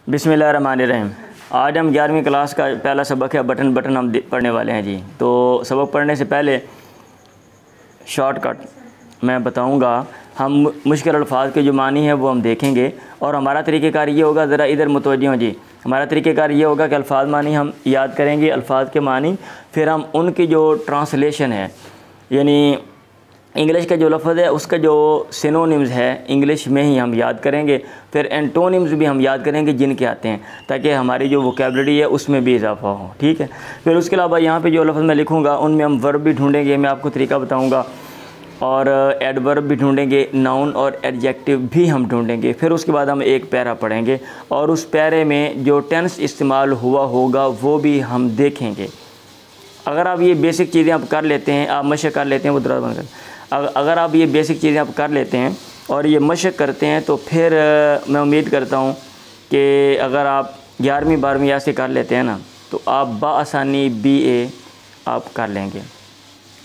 बिस्मिल्लाहिर्रहमानिर्रहीम। आज हम 11वीं क्लास का पहला सबक है बटन बटन हम पढ़ने वाले हैं जी। तो सबक पढ़ने से पहले शॉर्टकट मैं बताऊंगा। हम मुश्किल अल्फाज के जो मानी है वो हम देखेंगे और हमारा तरीक़ेकार ये होगा, ज़रा इधर मुतवज्जो हो जी। हमारा तरीक़ेकार ये होगा कि अल्फाज मानी हम याद करेंगे, अल्फाज के मानी, फिर हम उनकी जो ट्रांसलेशन है यानी इंग्लिश का जो लफ्ज़ है उसका जो सिनोनिम्स है इंग्लिश में ही हम याद करेंगे। फिर एंटोनिम्स भी हम याद करेंगे जिनके आते हैं, ताकि हमारी जो वोकेबलरी है उसमें भी इजाफा हो। ठीक है। फिर उसके अलावा यहाँ पे जो लफ्ज़ मैं लिखूँगा उनमें हम वर्ब भी ढूंढेंगे, मैं आपको तरीका बताऊँगा, और एडवर्ब भी ढूंढेंगे, नाउन और एडजेक्टिव भी हम ढूंढेंगे। फिर उसके बाद हम एक पैरा पढ़ेंगे और उस पैरे में जो टेंस इस्तेमाल हुआ होगा वो भी हम देखेंगे। अगर आप ये बेसिक चीज़ें आप कर लेते हैं, आप मशक कर लेते हैं, वो दरवाज़ा बंद कर, अगर आप ये बेसिक चीज़ें आप कर लेते हैं और ये मशक करते हैं तो फिर मैं उम्मीद करता हूँ कि अगर आप 11वीं 12वीं ऐसे कर लेते हैं ना तो आप बाआसानी BA आप कर लेंगे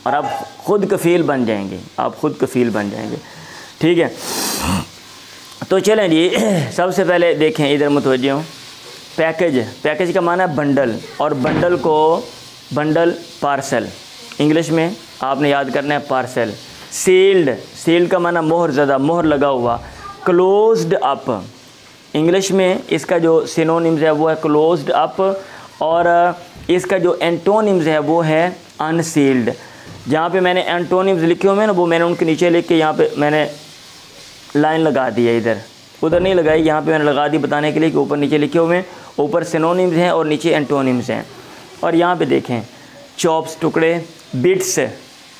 और आप ख़ुद कफ़ील बन जाएंगे, आप ख़ुद कफ़ील बन जाएंगे। ठीक है। तो चलें जी, सबसे पहले देखें, इधर मुतवज्जो। पैकेज का माना है बंडल, और बंडल को बंडल पार्सल इंग्लिश में आपने याद करना है पार्सल। सील्ड का माना मोहर ज़दा, मोहर लगा हुआ। क्लोज्ड अप इंग्लिश में इसका जो सिनोनिम्स है वो है क्लोज्ड अप, और इसका जो एंटोनिम्स है वो है अनसील्ड। जहाँ पे मैंने एंटोनिम्स लिखे हुए हैं ना वो मैंने उनके नीचे लिख के यहाँ पे मैंने लाइन लगा दी है, इधर उधर नहीं लगाई, यहाँ पे मैंने लगा दी बताने के लिए कि ऊपर नीचे लिखे हुए हैं, ऊपर सिनोनिम्स हैं और नीचे एंटोनिम्स हैं। और यहाँ पे देखें, चॉप्स टुकड़े, बिट्स,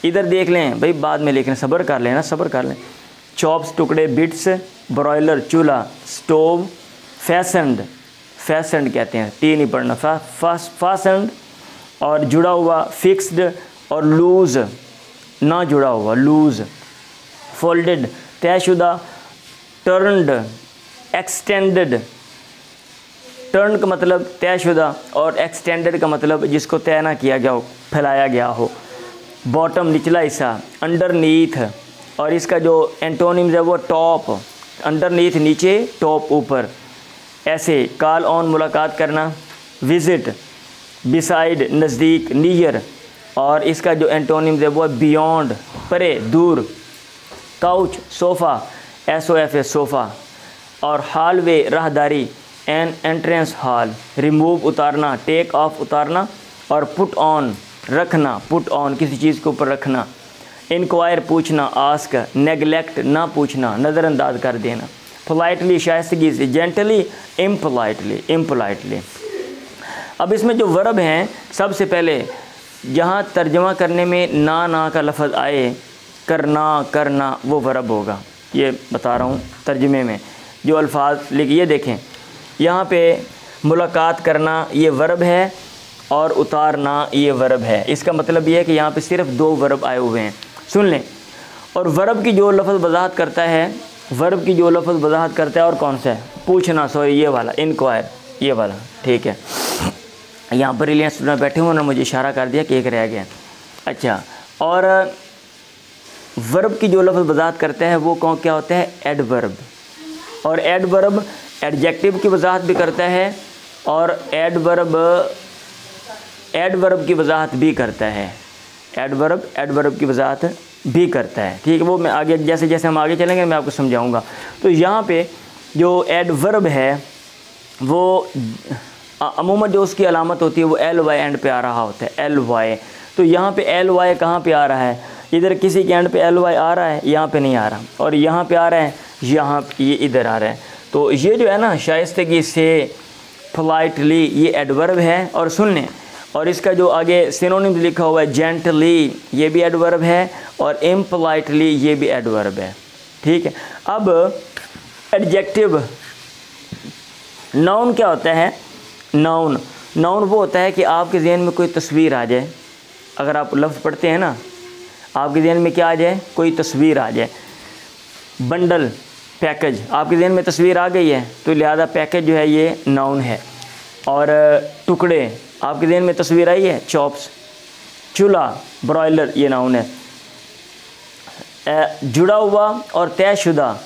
इधर देख लें भाई, बाद में लिख लें, सब्र कर लें ना, सब्र कर लें। चॉप्स टुकड़े, बिट्स, ब्रॉयलर चूल्हा, स्टोव, फैसेंड कहते हैं, टी नहीं पढ़ना, फासेंड, और जुड़ा हुआ फिक्स्ड, और लूज़ ना जुड़ा हुआ लूज़, फोल्डेड तयशुदा, टर्न्ड, एक्सटेंडेड। टर्न का मतलब तयशुदा और एक्सटेंडेड का मतलब जिसको तय ना किया गया हो, फैलाया गया हो। बॉटम निचला हिस्सा, अंडरनीथ, और इसका जो एंटोनिम्स है वो टॉप, अंडरनीथ नीचे, टॉप ऊपर। ऐसे कॉल ऑन मुलाकात करना, विज़िट, बिसाइड नज़दीक, नियर, और इसका जो एंटोनिम्स है वो है बियॉन्ड, परे, दूर। काउच सोफ़ा, SOFA सोफ़ा, और हॉलवे राहदारी, एन एंट्रेंस हॉल। रिमूव उतारना, टेक ऑफ उतारना, और पुट ऑन रखना, पुट ऑन किसी चीज़ के ऊपर रखना। इंक्वायर पूछना, आस्क। नेगलेक्ट ना पूछना, नज़रअंदाज कर देना। पोलाइटली शाइस्तगी से, जेंटली इम्पोलाइटली। अब इसमें जो वर्ब हैं, सबसे पहले जहाँ तर्जमा करने में ना का लफ्ज़ आए, करना वो वर्ब होगा। ये बता रहा हूँ तर्जमे में जो अल्फाज लिखिए, देखें यहाँ पे मुलाकात करना ये वर्ब है और उतारना ये वर्ब है। इसका मतलब ये है कि यहाँ पे सिर्फ 2 वर्ब आए हुए हैं, सुन लें। और वर्ब की जो लफ्ज़ वजाहत करता है, वर्ब की जो लफ्ज़ वजाहत करता है और कौन सा है, पूछना, सॉरी ये वाला, इंक्वायर, ये वाला। ठीक है। यहाँ पर रिलियंस स्टूडेंट बैठे हुए, उन्होंने मुझे इशारा कर दिया कि एक रह गया। अच्छा, और वर्ब की जो लफ्ज़ वजाहत करता है वो कौन क्या होता है, एडवर्ब। और एडवर्ब एडजेक्टिव की वजाहत भी करता है और एडवर्ब की वजाहत भी करता है। एडवर्ब की वजाहत भी करता है। ठीक है, वो मैं आगे जैसे जैसे हम आगे चलेंगे मैं आपको समझाऊंगा। तो यहाँ पे जो एडवर्ब है वो अमूमन जो उसकी अलामत होती है वो LY एंड पे आ रहा होता है, LY। तो यहाँ पे LY कहाँ पे आ रहा है, इधर किसी के एंड पे LY आ रहा है, यहाँ पे नहीं आ रहा, और यहाँ पे आ रहा है, यहाँ ये इधर आ रहा है। तो ये जो है ना, शाइस्तगी से, पोलाइटली, ये एडवर्ब है। और सुन लें, और इसका जो आगे सिनोनिम्स लिखा हुआ है, जेंटली ये भी एडवर्ब है, और इम्पोलाइटली ये भी एडवर्ब है। ठीक है। अब एडजेक्टिव, नाउन क्या होता है, नाउन वो होता है कि आपके ज़हन में कोई तस्वीर आ जाए। अगर आप लफ्ज़ पढ़ते हैं ना, आपके ज़हन में क्या आ जाए, कोई तस्वीर आ जाए। बंडल, पैकेज, आपके ज़हन में तस्वीर आ गई है तो लिहाजा पैकेज जो है ये नाउन है। और टुकड़े, आपके ज़हन में तस्वीर आई है, चॉप्स। चूल्हा, ब्रॉयलर, ये नाउन है। जुड़ा हुआ और तयशुदा,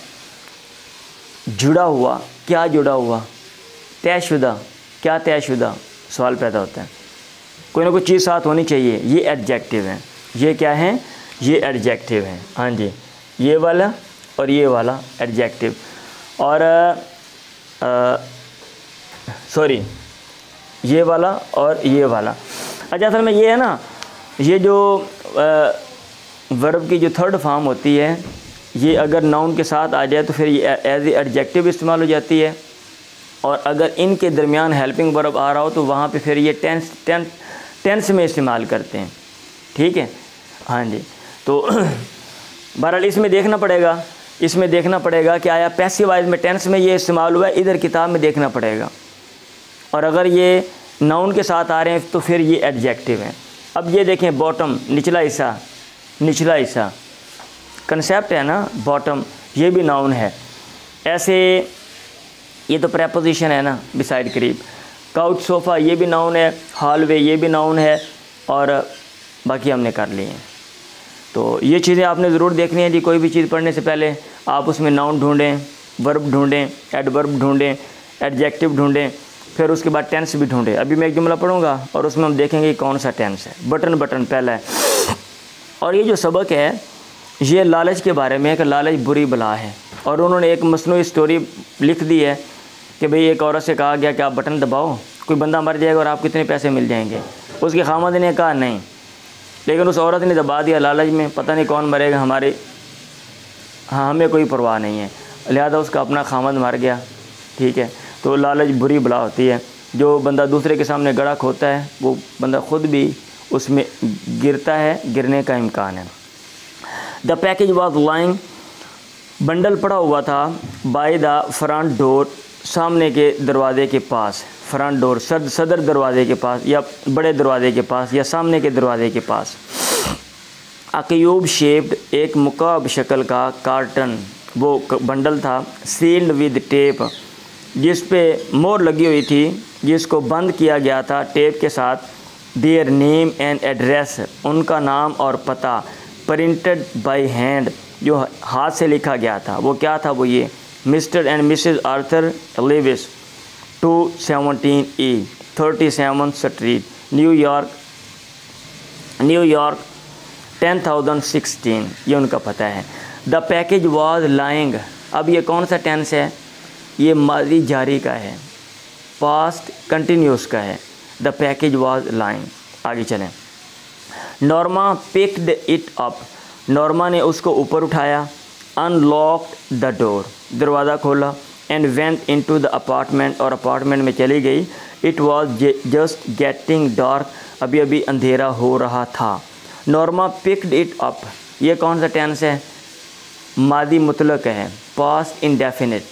जुड़ा हुआ, क्या जुड़ा हुआ, तयशुदा, क्या तयशुदा सवाल पैदा होता है, कोई ना कोई चीज़ साथ होनी चाहिए। ये एडजेक्टिव है, ये क्या है, ये एडजेक्टिव है। हाँ जी, ये वाला और ये वाला एडजेक्टिव। और सॉरी, ये वाला और ये वाला। अच्छा, असल में ये है ना, ये जो वर्ब की जो थर्ड फॉर्म होती है, ये अगर नाउन के साथ आ जाए तो फिर ये एज ए एडजेक्टिव इस्तेमाल हो जाती है, और अगर इनके दरमियान हेल्पिंग वर्ब आ रहा हो तो वहाँ पे फिर ये टेंस में इस्तेमाल करते हैं। ठीक है, हाँ जी। तो बहरहाल इसमें देखना पड़ेगा कि आया पैसिव वॉइस में टेंस में ये इस्तेमाल हुआ है, इधर किताब में देखना पड़ेगा। और अगर ये नाउन के साथ आ रहे हैं तो फिर ये एडजेक्टिव हैं। अब ये देखें, बॉटम, निचला हिस्सा कंसेप्ट है ना, बॉटम, ये भी नाउन है। ऐसे ये तो प्रेपोजिशन है ना, बिसाइड, करीब। काउच, सोफ़ा, ये भी नाउन है। हॉलवे, ये भी नाउन है। और बाकी हमने कर लिए हैं। तो ये चीज़ें आपने ज़रूर देखनी है जी। कोई भी चीज़ पढ़ने से पहले आप उसमें नाउन ढूंढें, वर्ब ढूंढें, एडवर्ब ढूंढें, एडजेक्टिव ढूंढें, फिर उसके बाद टेंस भी ढूंढें। अभी मैं एक जुमला पढ़ूंगा और उसमें हम देखेंगे कौन सा टेंस है। बटन पहला है। और ये जो सबक है ये लालच के बारे में है कि लालच बुरी बला है। और उन्होंने एक मसनूई स्टोरी लिख दी है कि भाई एक औरत से कहा गया कि आप बटन दबाओ, कोई बंदा मर जाएगा और आपको कितने पैसे मिल जाएंगे। उसके खामद ने कहा नहीं, लेकिन उस औरत ने दबा दिया लालच में, पता नहीं कौन मरेगा, हमें कोई परवाह नहीं है, लिहाजा उसका अपना खामद मर गया। ठीक है, तो लालच बुरी बला होती है। जो बंदा दूसरे के सामने गड़क होता है वो बंदा ख़ुद भी उसमें गिरता है, गिरने का इम्कान है। The package was lying, bundle पड़ा हुआ था, बाय द फ्रंट डोर, सामने के दरवाजे के पास। फ्रंट डोर सदर दरवाजे के पास या बड़े दरवाजे के पास या सामने के दरवाजे के पास। अ क्यूब शेप्ड, एक मुकाब शक्ल का कार्टन, वो बंडल था। सील्ड विद टेप, जिस पे मोहर लगी हुई थी, जिसको बंद किया गया था टेप के साथ। देयर नेम एंड एड्रेस, उनका नाम और पता। प्रिंटेड बाय हैंड, जो हाथ से लिखा गया था। वो क्या था, वो ये, mister and missus Arthur Lewis, 217E 37 street, न्यूयॉर्क 10,016, ये उनका पता है। द पैकेज वॉज लाइंग, अब ये कौन सा टेंस है, ये माजी जारी का है, पास्ट कंटिन्यूस का है। द पैकेज वॉज लाइंग, आगे चलें। Norma picked it up, Norma ने उसको ऊपर उठाया। अनलॉक्ड द डोर, दरवाज़ा खोला। And went into the apartment, और अपार्टमेंट में चली गई। It was just getting dark, अभी अभी अंधेरा हो रहा था। नॉर्मा पिक्ड इट अप, ये कौन सा टेंस है, मादी मुतलक है, पास्ट इंडेफिनिट।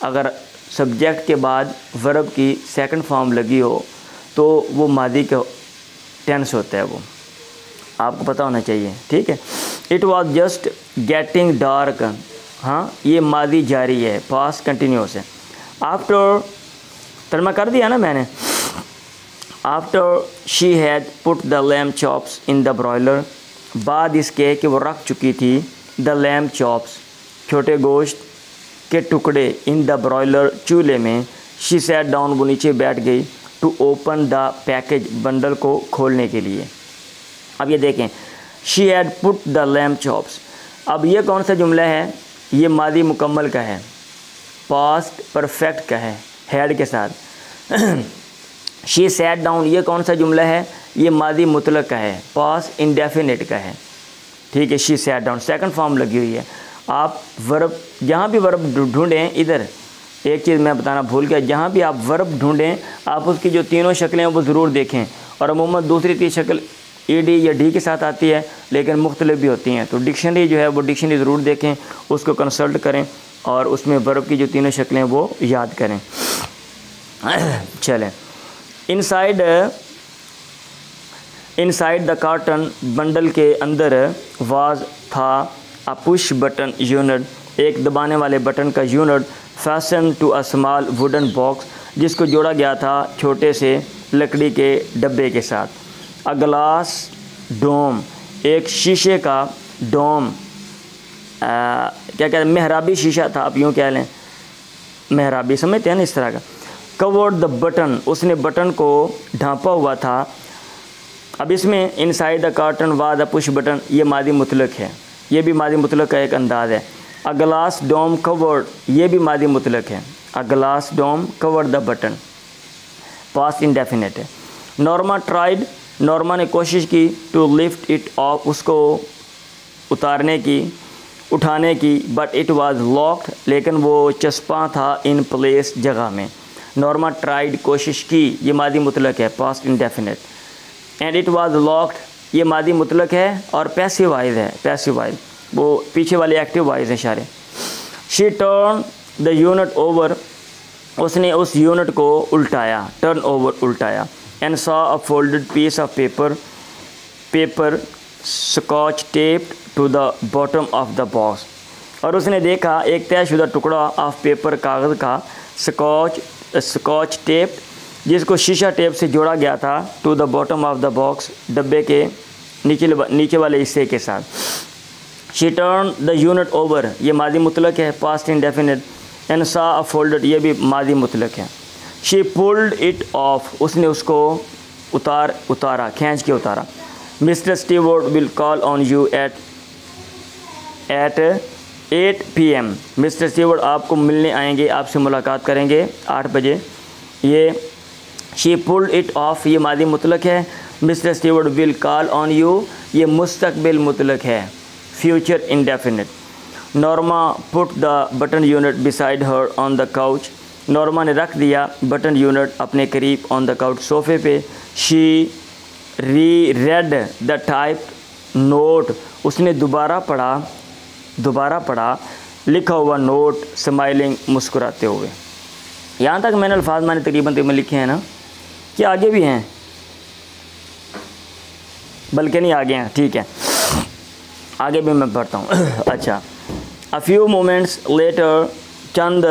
अगर सब्जेक्ट के बाद वर्ब की सेकंड फॉर्म लगी हो तो वो मादी का टेंस होता है, वो आपको पता होना चाहिए। ठीक है, it was just getting dark, हाँ ये मादी जारी है, पास्ट कंटिन्यूस है। आफ्टर, तर्जमा कर दिया ना मैंने। After she had put the lamb chops in the broiler, बाद इसके कि वो रख चुकी थी द लैम्ब चॉप्स, छोटे गोश्त के टुकड़े, इन द ब्रॉयलर, चूल्हे में। शी सैट डाउन, वो नीचे बैठ गई। To open the package, bundle को खोलने के लिए। अब ये देखें, she had put the lamb chops, अब ये कौन सा जुमला है, ये मादी मुकम्मल का है, पास्ट परफेक्ट का है, हैड के साथ। शी सैट डाउन, ये कौन सा जुमला है, ये मादी मुतलक का है, पास्ट इंडेफिनिट का है। ठीक है, she sat down second form लगी हुई है। आप वर्ब, जहाँ भी वर्ब ढूंढें, इधर एक चीज़ मैं बताना भूल गया, जहाँ भी आप वर्ब ढूंढें आप उसकी जो तीनों शक्लें हैं वो ज़रूर देखें। और अमूमन दूसरी तीसरी शक्ल ईडी या डी के साथ आती है, लेकिन मुख्तलिफ भी होती हैं। तो डिक्शनरी जो है वो डिक्शनरी ज़रूर देखें, उसको कंसल्ट करें और उसमें वर्ब की जो तीनों शक्लें हैं वो याद करें। चलें, इनसाइड द कार्टन, बंडल के अंदर, वाज था, अ पुश बटन यूनिट, एक दबाने वाले बटन का unit. Fashion to a small wooden box, जिसको जोड़ा गया था छोटे से लकड़ी के डब्बे के साथ। अ ग्लास डोम, एक शीशे का डोम, क्या कहते हैं, मेहराबी शीशा था, आप यूँ कह लें, मेहराबी समझते हैं ना इस तरह का। कवर्ड द बटन, उसने बटन को ढांपा हुआ था। अब इसमें inside the carton was the push button, ये मादी मुतलक है, ये भी मादी मुतलक का एक अंदाज़ है। अ ग्लास डोम कवर्ड, ये भी मादी मुतलक है। A glass dome covered the button, past indefinite है। नॉर्मा ट्राइड, नॉर्मा ने कोशिश की टू लिफ्ट इट ऑफ, उसको उतारने की, उठाने की, बट इट वाज लॉक्ड, लेकिन वो चस्पा था इन प्लेस, जगह में। नॉर्मा ट्राइड, कोशिश की, ये मादी मुतलक है, past indefinite. And it was locked, ये मादी मुतलक है और पैसिव वाइज है, पैसिव वाइज, वो पीछे वाले एक्टिव वाइज है सारे। She turn the unit over, उसने उस यूनिट को उल्टाया, टर्न ओवर उल्टाया। And saw a folded piece of paper, paper scotch taped to the bottom of the box, और उसने देखा एक तयशुदा टुकड़ा ऑफ पेपर, कागज़ का, स्कॉच टेप, जिसको शीशा टेप से जोड़ा गया था, to the bottom of the box, डब्बे के नीचे वाले हिस्से के साथ। She turn the unit over, ये मादी मुतलक है, past indefinite. And saw a folded, ये भी मादी मुतलक है। शी पुल्ड इट ऑफ, उसने उसको उतारा, खींच के उतारा। Mister Steward will call on you at 8 PM, mister Steward आपको मिलने आएंगे, आपसे मुलाकात करेंगे 8 बजे। ये शी पुल्ड इट ऑफ, ये मादी मुतलक है। Mister Steward will call on you, ये मुस्तकबिल मुतलक है, future indefinite. Norma put the button unit beside her on the couch, Norma ने रख दिया बटन यूनिट अपने करीब, ऑन द काउच, सोफे पे। शी री रेड द टाइप नोट, उसने दोबारा पढ़ा लिखा हुआ नोट, स्माइलिंग, मुस्कुराते हुए। यहाँ तक मैंने अल्फाज मैंने तकरीबन लिखे हैं ना, कि आगे भी हैं, बल्कि नहीं आगे हैं, ठीक है, आगे भी मैं पढ़ता हूँ। अच्छा, अ फ्यू मोमेंट्स लेटर, चंद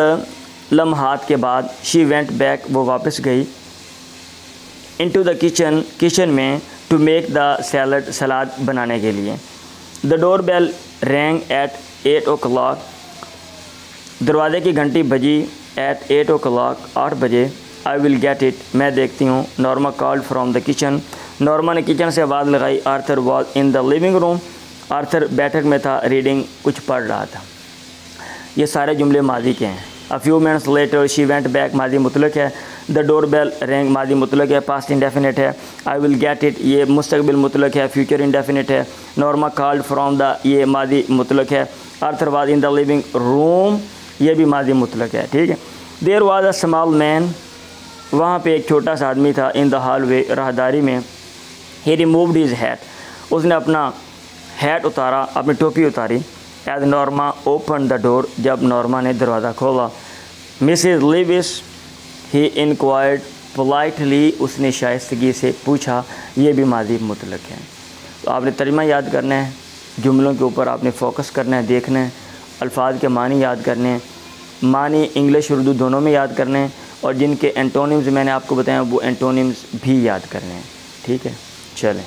लम्हात के बाद, शी वेंट बैक, वो वापस गई, इनटू द किचन, किचन में, टू मेक द सैलड, सलाद बनाने के लिए। The door bell rang at 8 o'clock, दरवाजे की घंटी बजी, एट 8 o'clock, 8 बजे। आई विल गेट इट, मैं देखती हूँ। Norma called from the kitchen, Norma ने किचन से आवाज़ लगाई। Arthur was in the living room, Arthur बैठक में था, रीडिंग, कुछ पढ़ रहा था। ये सारे जुमले मादी के हैं। A few minutes later she went back, मादी मुतलक है। द डोर बेल रैंग, मादी मुतलक है, पास्ट इंडेफिनिट है। आई विल गेट इट, ये मुस्तकबिल मुतलक है, फ्यूचर इंडेफिनिट है। नॉर्मा कॉल्ड फ्रॉम द, ये मादी मुतलक है। Arthur was in the living room, ये भी मादी मुतलक है, ठीक है। There was a small man, वहाँ पे एक छोटा सा आदमी था। इन द हॉलवे, राहदारी में। ही रिमूव्ड हिज हैट, उसने अपना हैट उतारा, अपनी टोपी उतारी। As Norma open the door, जब नॉर्मा ने दरवाज़ा खोला। Missus Lewis, he inquired politely, उसने शाइस्तगी से पूछा, ये भी मादी मुतलक है। तो आपने तर्जुमा याद करना है, जुमलों के ऊपर आपने फोकस करना है, देखना है, अल्फाज के मानी याद करने हैं, मानी इंग्लिश उर्दू दोनों में याद करने हैं, और जिनके एंटोनिम्स मैंने आपको बताया वो एंटोनिम्स भी याद करने हैं, ठीक है। चलें।